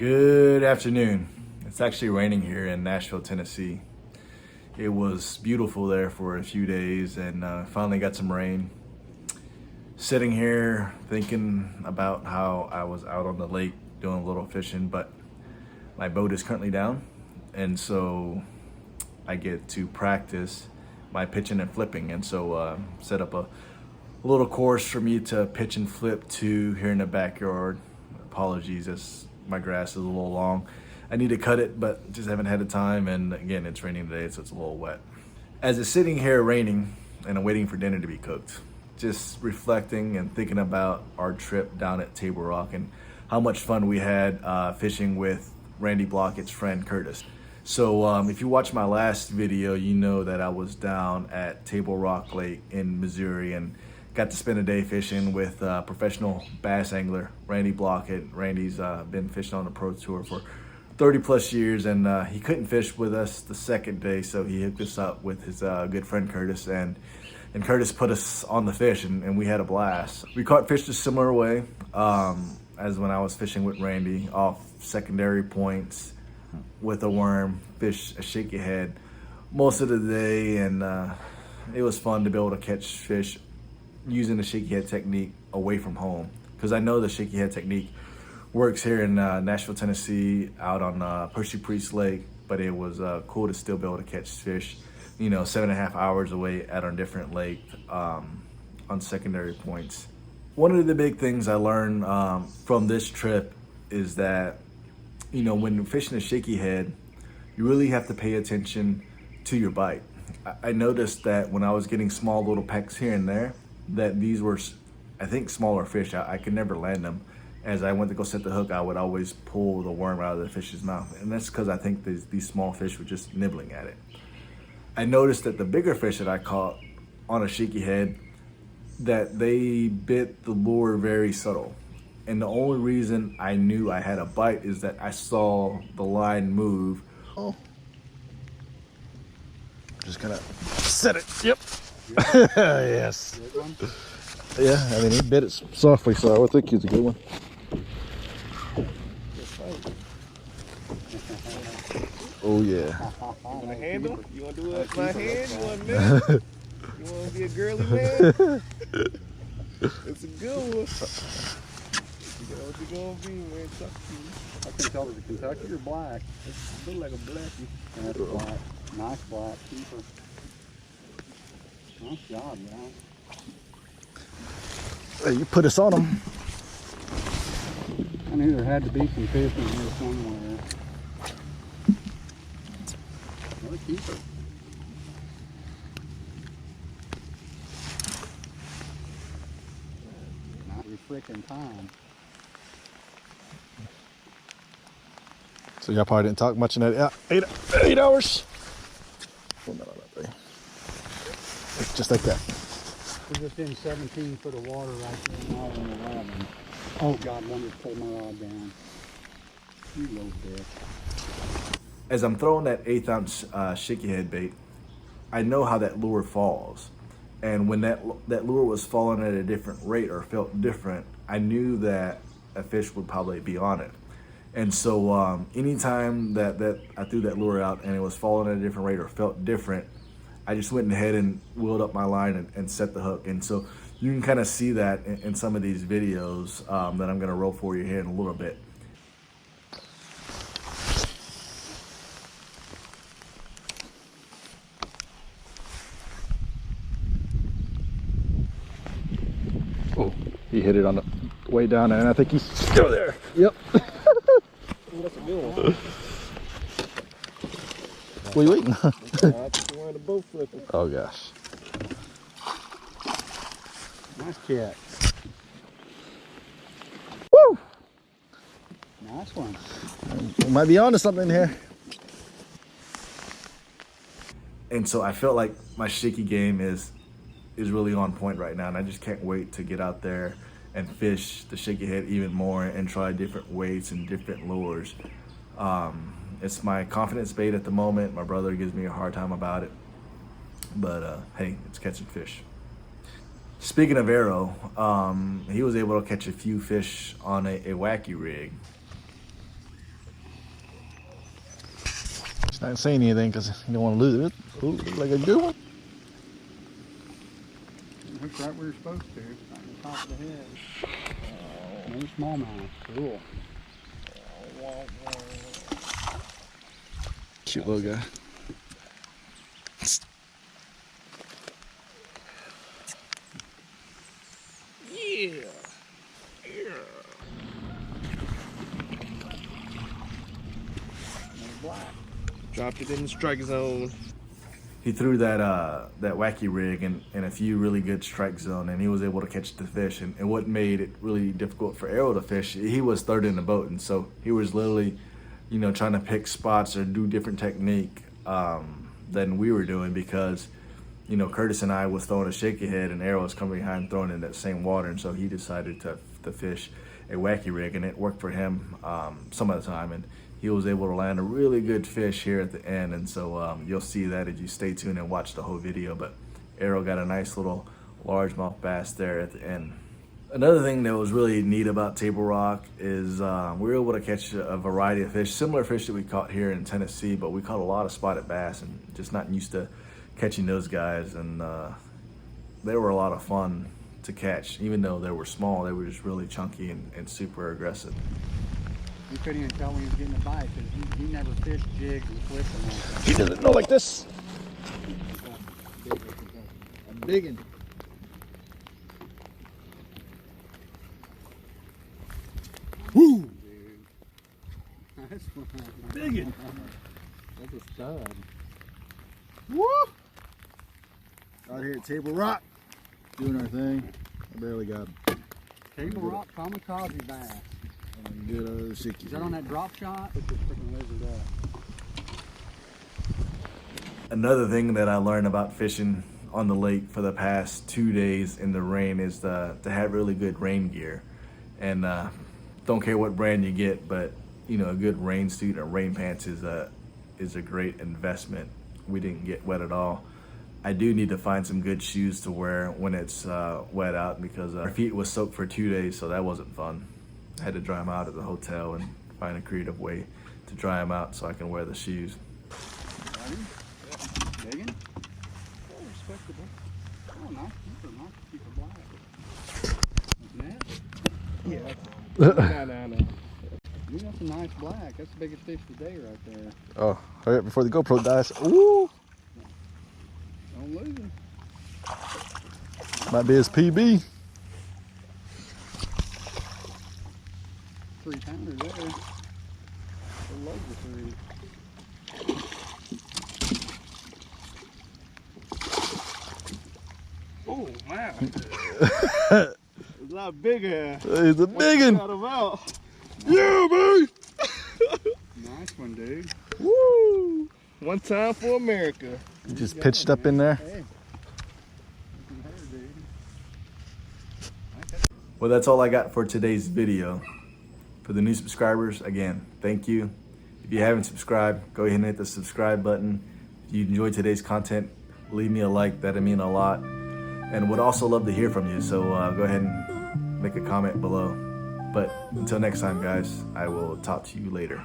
Good afternoon. It's actually raining here in Nashville, Tennessee. It was beautiful there for a few days and finally got some rain. Sitting here thinking about how I was out on the lake doing a little fishing, but my boat is currently down, and so I get to practice my pitching and flipping, and so set up a little course for me to pitch and flip to here in the backyard. Apologies, as my grass is a little long. I need to cut it, but just haven't had the time, and again, it's raining today, so it's a little wet. As it's sitting here raining and I'm waiting for dinner to be cooked, just reflecting and thinking about our trip down at Table Rock and how much fun we had fishing with Randy Blockett's friend Curtis. So if you watched my last video, you know that I was down at Table Rock Lake in Missouri and got to spend a day fishing with professional bass angler Randy Blockett. Randy's been fishing on the pro tour for 30 plus years, and he couldn't fish with us the second day, so he hooked us up with his good friend Curtis, and Curtis put us on the fish, and we had a blast. We caught fish a similar way as when I was fishing with Randy, off secondary points with a worm, fish a shaky head most of the day, and it was fun to be able to catch fish using the shaky head technique away from home, because I know the shaky head technique works here in Nashville, Tennessee, out on Percy Priest Lake, but it was cool to still be able to catch fish, 7.5 hours away at a different lake on secondary points. One of the big things I learned from this trip is that, when fishing a shaky head, you really have to pay attention to your bite. I noticed that when I was getting small little pecks here and there, that these were, I think, smaller fish. I could never land them. As I went to go set the hook, I would always pull the worm out of the fish's mouth. And that's because I think these small fish were just nibbling at it. I noticed that the bigger fish that I caught on a shaky head, that they bit the lure very subtle. And the only reason I knew I had a bite is that I saw the line move. Oh. Just gonna set it. Yep. Yes. Yeah, I mean, he bit it softly, so I would think he's a good one. Oh, yeah. You want to handle? You want to do it with my hand? You want to You want to be a girly man? It's a good one. You know what you're going to be, man. I can tell if it's Kentucky or black. It looks like a blackie. And that's black. Nice black keeper. Nice job, guys. Hey, you put us on them. I knew there had to be some fish in here somewhere. Another keeper. Not every frickin' time. So y'all probably didn't talk much in that 8 hours. Just like that. We're within 17 foot of water right there now in 11. Oh God, wanted to pull my rod down. You little bitch. As I'm throwing that 1/8 ounce shaky head bait, I know how that lure falls. And when that lure was falling at a different rate or felt different, I knew that a fish would probably be on it. And so anytime that I threw that lure out and it was falling at a different rate or felt different, I just went ahead and wheeled up my line and set the hook. And so you can kind of see that in some of these videos that I'm gonna roll for you here in a little bit. Oh, he hit it on the way down there, and I think he's still there. Yep. That's a good one. What are you waiting? We're on the boat flipping. Oh gosh. Nice catch. Woo! Nice one. We might be onto something here. And so I felt like my shaky game is really on point right now, and I just can't wait to get out there and fish the shaky head even more and try different weights and different lures. It's my confidence bait at the moment. My brother gives me a hard time about it, but hey, it's catching fish. Speaking of Arrow, he was able to catch a few fish on a wacky rig. He's not saying anything because he don't want to lose it. Ooh, look like a good one. Looks right where you're supposed to. Right on the top of the head. No smallmouth. Cool. Cute little guy. Yeah. Dropped it in the strike zone. He threw that wacky rig in a few really good strike zone, and he was able to catch the fish. And what made it really difficult for Arrow to fish, he was third in the boat, and so he was literally, you know, trying to pick spots or do different technique than we were doing, because, you know, Curtis and I was throwing a shaky head, and Arrow was coming behind throwing in that same water, and so he decided to fish a wacky rig, and it worked for him some of the time, and he was able to land a really good fish here at the end. And so you'll see that if you stay tuned and watch the whole video. But Arrow got a nice little largemouth bass there at the end. Another thing that was really neat about Table Rock is we were able to catch a variety of fish, similar fish that we caught here in Tennessee, but we caught a lot of spotted bass and just not used to catching those guys. And they were a lot of fun to catch. Even though they were small, they were just really chunky and super aggressive. You couldn't even tell when he was getting a bite because he never fished jigs and flips and all that. He doesn't know like this. I'm digging. Woo! Dude. That's Digging. That's a stud. Woo! Out here at Table Rock, doing our thing. I barely got him. Table Rock kamikaze bass. Good other sickies. Is that on that drop shot? Put this freaking lizard up. Another thing that I learned about fishing on the lake for the past 2 days in the rain is to have really good rain gear. And don't care what brand you get, but you know, a good rain suit and rain pants is a great investment. We didn't get wet at all. I do need to find some good shoes to wear when it's wet out, because our feet was soaked for 2 days, so that wasn't fun. I had to dry them out at the hotel and find a creative way to dry them out so I can wear the shoes. Digging? Oh, respectable. Oh, nice. These are nice. Keep it black. Isn't that? No. Dude, that's a nice black. That's the biggest fish today right there. Oh, hurry up before the GoPro dies. Ooh! Don't lose him. Might be his PB. 3-pounder there. I love the 3. Oh, wow. It's a lot bigger. He's a big one. Got him out. Yeah, baby. Nice one, dude. Woo! One time for America. You just pitched up in there. Hey. Well, that's all I got for today's video. For the new subscribers, again, thank you. If you haven't subscribed, go ahead and hit the subscribe button. If you enjoyed today's content, leave me a like. That'd mean a lot. And would also love to hear from you. So go ahead and make a comment below. But until next time, guys, I will talk to you later.